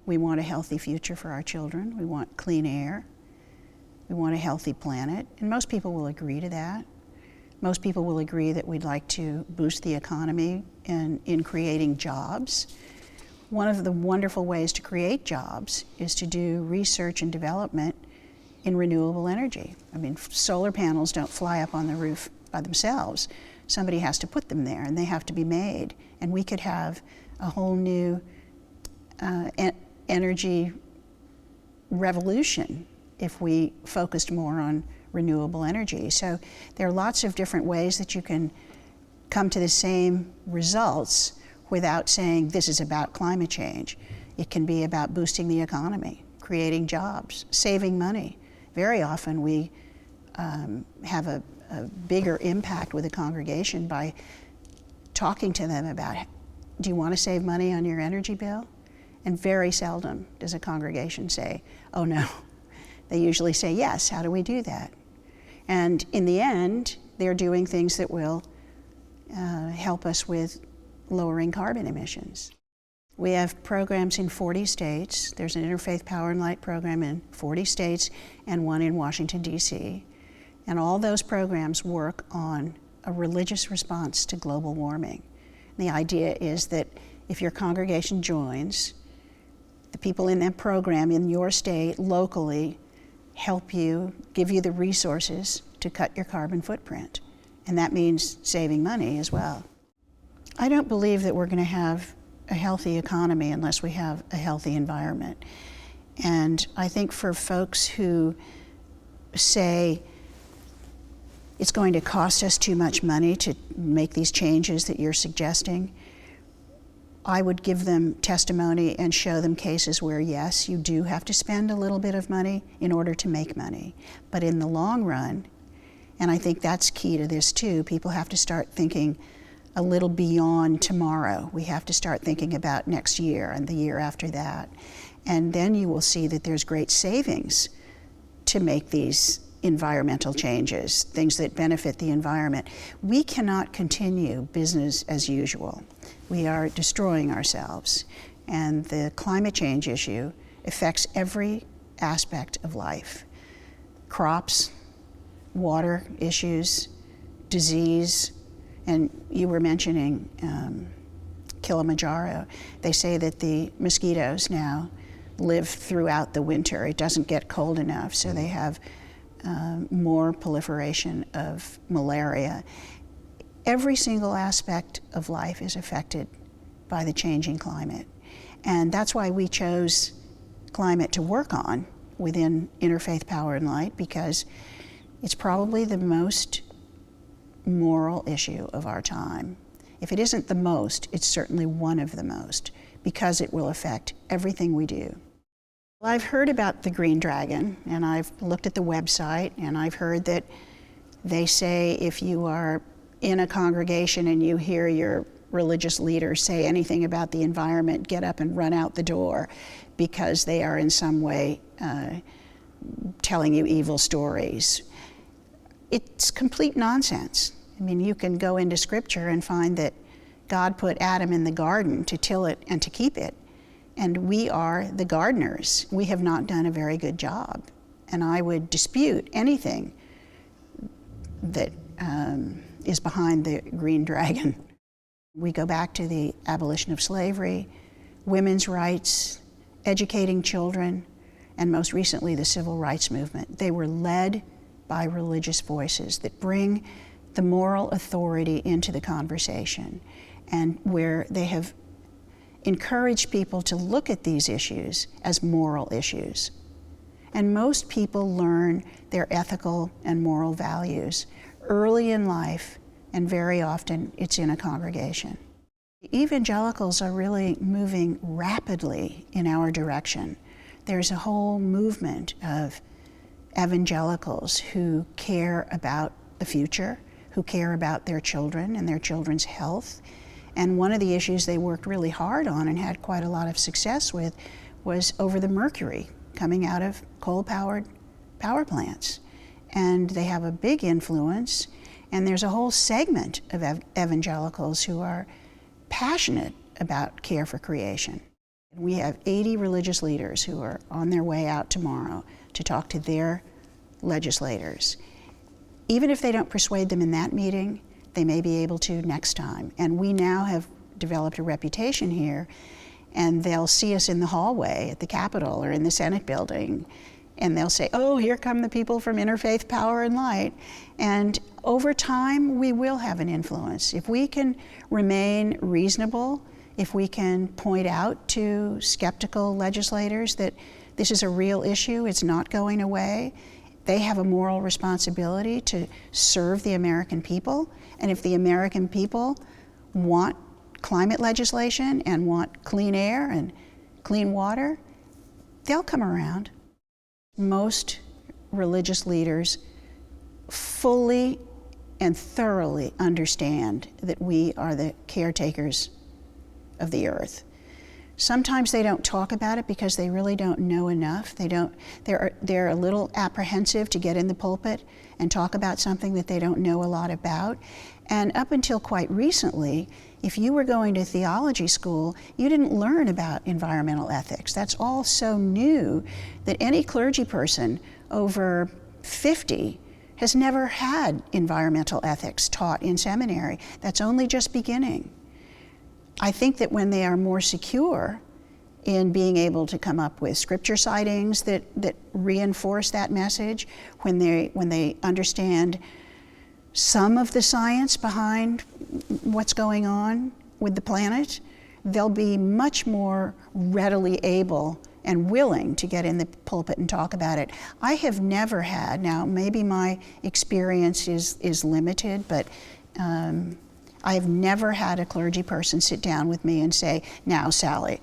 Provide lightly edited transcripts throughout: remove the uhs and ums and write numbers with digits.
We want a healthy future for our children. We want clean air. We want a healthy planet, and most people will agree to that. Most people will agree that we'd like to boost the economy in creating jobs. One of the wonderful ways to create jobs is to do research and development in renewable energy. I mean, solar panels don't fly up on the roof by themselves. Somebody has to put them there, and they have to be made. And we could have a whole new energy revolution if we focused more on renewable energy. So there are lots of different ways that you can come to the same results without saying this is about climate change. It can be about boosting the economy, creating jobs, saving money. Very often we have a bigger impact with a congregation by talking to them about, do you want to save money on your energy bill? And very seldom does a congregation say, oh no. They usually say, yes, how do we do that? And in the end, they're doing things that will help us with lowering carbon emissions. We have programs in 40 states. There's an Interfaith Power and Light program in 40 states and one in Washington, D.C. And all those programs work on a religious response to global warming. And the idea is that if your congregation joins, the people in that program in your state locally help you, give you the resources to cut your carbon footprint. And that means saving money as well. I don't believe that we're going to have a healthy economy unless we have a healthy environment. And I think for folks who say it's going to cost us too much money to make these changes that you're suggesting, I would give them testimony and show them cases where, yes, you do have to spend a little bit of money in order to make money. But in the long run, and I think that's key to this too, people have to start thinking a little beyond tomorrow. We have to start thinking about next year and the year after that. And then you will see that there's great savings to make these environmental changes, things that benefit the environment. We cannot continue business as usual. We are destroying ourselves. And the climate change issue affects every aspect of life. Crops, water issues, disease, and you were mentioning Kilimanjaro. They say that the mosquitoes now live throughout the winter. It doesn't get cold enough, so they have more proliferation of malaria. Every single aspect of life is affected by the changing climate. And that's why we chose climate to work on within Interfaith Power and Light, because it's probably the most moral issue of our time. If it isn't the most, it's certainly one of the most, because it will affect everything we do. Well, I've heard about the Green Dragon, and I've looked at the website, and I've heard that they say if you are in a congregation and you hear your religious leader say anything about the environment, get up and run out the door, because they are in some way telling you evil stories. It's complete nonsense. I mean, you can go into Scripture and find that God put Adam in the garden to till it and to keep it. And we are the gardeners. We have not done a very good job. And I would dispute anything that is behind the Green Dragon. We go back to the abolition of slavery, women's rights, educating children, and most recently the civil rights movement. They were led by religious voices that bring the moral authority into the conversation, and where they have encouraged people to look at these issues as moral issues. And most people learn their ethical and moral values early in life, and very often it's in a congregation. Evangelicals are really moving rapidly in our direction. There's a whole movement of evangelicals who care about the future, who care about their children and their children's health. And one of the issues they worked really hard on and had quite a lot of success with was over the mercury coming out of coal-powered power plants. And they have a big influence, and there's a whole segment of evangelicals who are passionate about care for creation. We have 80 religious leaders who are on their way out tomorrow to talk to their legislators. Even if they don't persuade them in that meeting, they may be able to next time. And we now have developed a reputation here, and they'll see us in the hallway at the Capitol or in the Senate building, and they'll say, oh, here come the people from Interfaith Power and Light. And over time, we will have an influence. If we can remain reasonable, if we can point out to skeptical legislators that this is a real issue, it's not going away, they have a moral responsibility to serve the American people. And if the American people want climate legislation and want clean air and clean water, they'll come around. Most religious leaders fully and thoroughly understand that we are the caretakers of the earth. Sometimes they don't talk about it because they really don't know enough. They're a little apprehensive to get in the pulpit and talk about something that they don't know a lot about. And up until quite recently, if you were going to theology school, you didn't learn about environmental ethics. That's all so new that any clergy person over 50 has never had environmental ethics taught in seminary. That's only just beginning. I think that when they are more secure in being able to come up with scripture sightings that reinforce that message, when they understand some of the science behind what's going on with the planet, they'll be much more readily able and willing to get in the pulpit and talk about it. I have never had, now maybe my experience is limited, but I have never had a clergy person sit down with me and say, now Sally,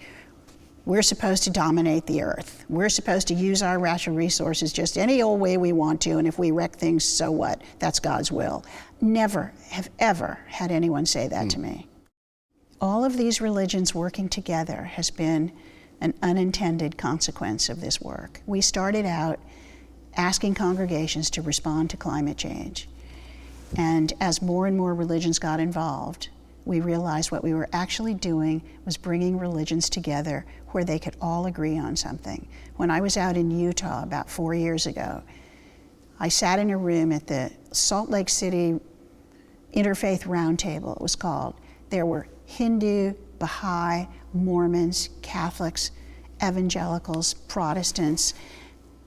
we're supposed to dominate the earth. We're supposed to use our natural resources just any old way we want to, and if we wreck things, so what? That's God's will. Never have ever had anyone say that to me. All of these religions working together has been an unintended consequence of this work. We started out asking congregations to respond to climate change. And as more and more religions got involved, we realized what we were actually doing was bringing religions together where they could all agree on something. When I was out in Utah about 4 years ago, I sat in a room at the Salt Lake City Interfaith Roundtable, it was called. There were Hindu, Baha'i, Mormons, Catholics, evangelicals, Protestants,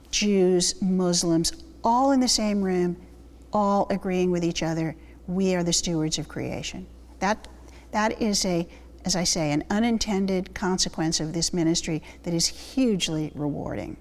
Jews, Muslims, all in the same room, all agreeing with each other, we are the stewards of creation. That is as I say, an unintended consequence of this ministry that is hugely rewarding.